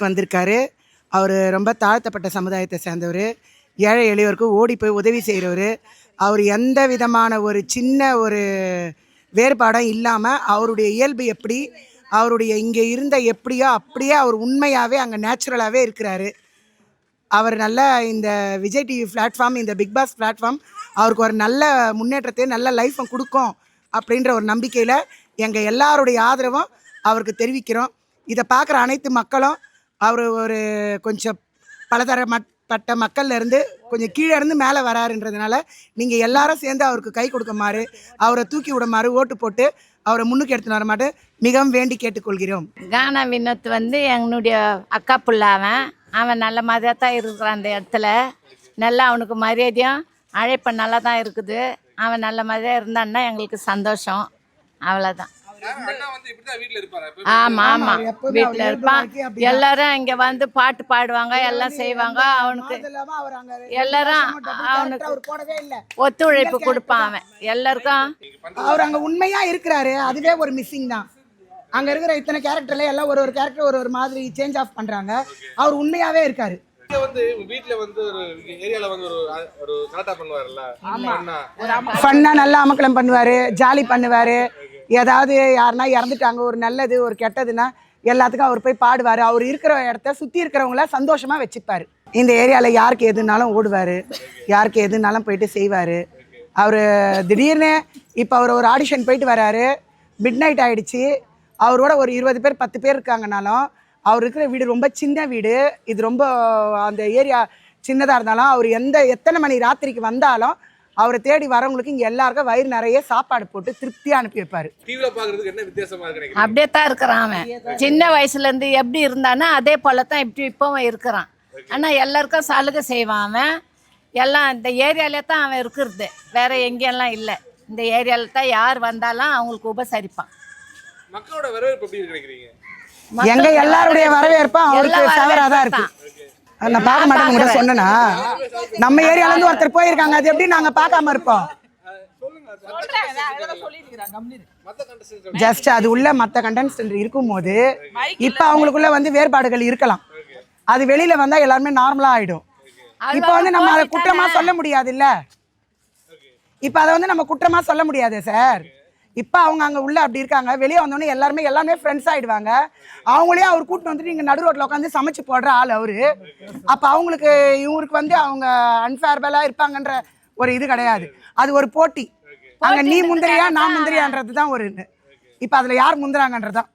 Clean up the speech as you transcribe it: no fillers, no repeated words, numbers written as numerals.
ஸ்டேஜ்க்கு வந்திருக்காரு. அவர் ரொம்ப தாழ்த்தப்பட்ட சமுதாயத்தை சேர்ந்தவர். ஏழை எளியோருக்கு ஓடி போய் உதவி செய்கிறவர். அவர் எந்த விதமான ஒரு சின்ன ஒரு வேறுபாடும் இல்லாமல் அவருடைய இயல்பு எப்படி, அவருடைய இங்கே இருந்த எப்படியோ அப்படியே அவர் உண்மையாகவே அங்கே நேச்சுரலாகவே இருக்கிறாரு. அவர் நல்ல இந்த விஜய் டிவி பிளாட்ஃபார்ம், இந்த பிக் பாஸ் பிளாட்ஃபார்ம் அவருக்கு ஒரு நல்ல முன்னேற்றத்தையும் நல்ல லைஃப்பை கொடுக்கும் அப்படின்ற ஒரு நம்பிக்கையில் எங்கள் எல்லாருடைய ஆதரவும் அவருக்கு தெரிவிக்கிறோம். இதை பார்க்குற அனைத்து மக்களும் அவர் ஒரு கொஞ்சம் பலதரப்பட்ட மக்கள்லேருந்து கொஞ்சம் கீழே இருந்து மேலே வராருன்றதுனால நீங்கள் எல்லாரும் சேர்ந்து அவருக்கு கை கொடுக்குமாறு, அவரை தூக்கி விடுமாறு, ஓட்டு போட்டு அவரை முன்னுக்கு எடுத்துன்னு வர மாட்டேன் மிகவும் வேண்டி கேட்டுக்கொள்கிறோம். கானா வினோத் என்னுடைய அக்கா புள்ள. அவன் நல்ல மாதிரியாக தான் இருக்கிறான். அந்த இடத்துல நல்லா அவனுக்கு மரியாதையும் அழைப்பு நல்லா தான் இருக்குது. அவன் நல்ல மாதிரியாக இருந்தான்னா எங்களுக்கு சந்தோஷம். அவ்வளோதான். ஆமாம் ஆமாம், வீட்டில் இருப்பான். எல்லாரும் இங்கே வந்து பாட்டு பாடுவாங்க, எல்லாம் செய்வாங்க. அவனுக்கு எல்லாரும் அவனுக்கு ஒத்துழைப்பு கொடுப்பான். அவன் எல்லாருக்கும் அவர் அங்கே உண்மையாக இருக்கிறாரு. அதுவே ஒரு மிஸ்ஸிங் தான். அங்கே இருக்கிற இத்தனை கேரக்டர்ல எல்லாம் ஒரு ஒரு கேரக்டர் ஒரு ஒரு மாதிரி சேஞ்ச் ஆஃப் பண்ணுறாங்க. அவர் உண்மையாகவே இருக்காரு. ஃபன்னா நல்லா அமக்கலம் பண்ணுவார், ஜாலி பண்ணுவார். ஏதாவது யாருன்னா இறந்துட்டாங்க, ஒரு நல்லது ஒரு கெட்டதுன்னா எல்லாத்துக்கும் அவர் போய் பாடுவார். அவர் இருக்கிற இடத்த சுற்றி இருக்கிறவங்கள சந்தோஷமாக வச்சுப்பார். இந்த ஏரியாவில் யாருக்கு எதுனாலும் ஓடுவார், யாருக்கு எதுனாலும் போயிட்டு செய்வார். அவர் திடீர்னு இப்போ அவர் ஒரு ஆடிஷன் போயிட்டு வராரு. மிட் நைட் ஆகிடுச்சு. அவரோட ஒரு 20 பேர் 10 பேர் இருக்காங்கனாலும் அவர் இருக்கிற வீடு ரொம்ப சின்ன வீடு. இது ரொம்ப அந்த ஏரியா சின்னதாக இருந்தாலும் அவர் எத்தனை மணி ராத்திரிக்கு வந்தாலும் அவரை தேடி வரவங்களுக்கு இங்கே எல்லாருக்கும் வயிறு நிறைய சாப்பாடு போட்டு திருப்தியாக அனுப்பி வைப்பார். அப்படியே தான் இருக்கிறான். அவன் சின்ன வயசுலேருந்து எப்படி இருந்தானோ அதே போல தான் இப்பவும் இருக்கிறான். ஆனால் எல்லாருக்கும் சலுகை செய்வான். அவன் எல்லாம் இந்த ஏரியாவிலே தான் அவன் இருக்கிறது, வேற எங்கேயெல்லாம் இல்லை. இந்த ஏரியாவில் தான் யார் வந்தாலும் அவங்களுக்கு உபசரிப்பான். மக்களோட வரவேற்பு எப்படி நினைக்கிறீங்க? எங்க எல்லாருடைய வரவேற்பும் அவருக்கு ஃபேவரா தான் இருக்கு. நான் பார்க்க மாட்டேன் கூட சொன்னா நம்ம ஏரியால இருந்து ஒருத்தர் போயிருக்காங்க, அது எப்படி நாங்க பார்க்காம இருப்போம்? ஜஸ்ட் அது உள்ள மற்ற கண்டென்ட் இருக்கும்போது இப்ப அவங்களுக்குள்ள வந்து வேறுபாடுகள் இருக்கலாம். அது வெளியில வந்தா எல்லாருமே நார்மலா ஆயிடும். இப்ப வந்து நம்ம அதை குற்றமா சொல்ல முடியாது இல்ல. இப்ப அதை வந்து நம்ம குற்றமா சொல்ல முடியாது சார். இப்போ அவங்க அங்கே உள்ள அப்படி இருக்காங்க. வெளியே வந்தோடனே எல்லாமே ஃப்ரெண்ட்ஸ் ஆகிடுவாங்க. அவங்களே அவர் கூட்டிட்டு வந்துட்டு இங்கே நடு ரோட்டில் உட்காந்து சமைச்சு போடுற ஆள் அவரு. அப்போ அவங்களுக்கு இவருக்கு வந்து அவங்க அன்ஃபேர்பலாக இருப்பாங்கன்ற ஒரு இது கிடையாது. அது ஒரு போட்டி. அங்கே நீ முந்திரியா நான் முந்திரியான்றது தான் ஒரு இது. இப்போ அதில் யார் முந்துறாங்கன்றது தான்.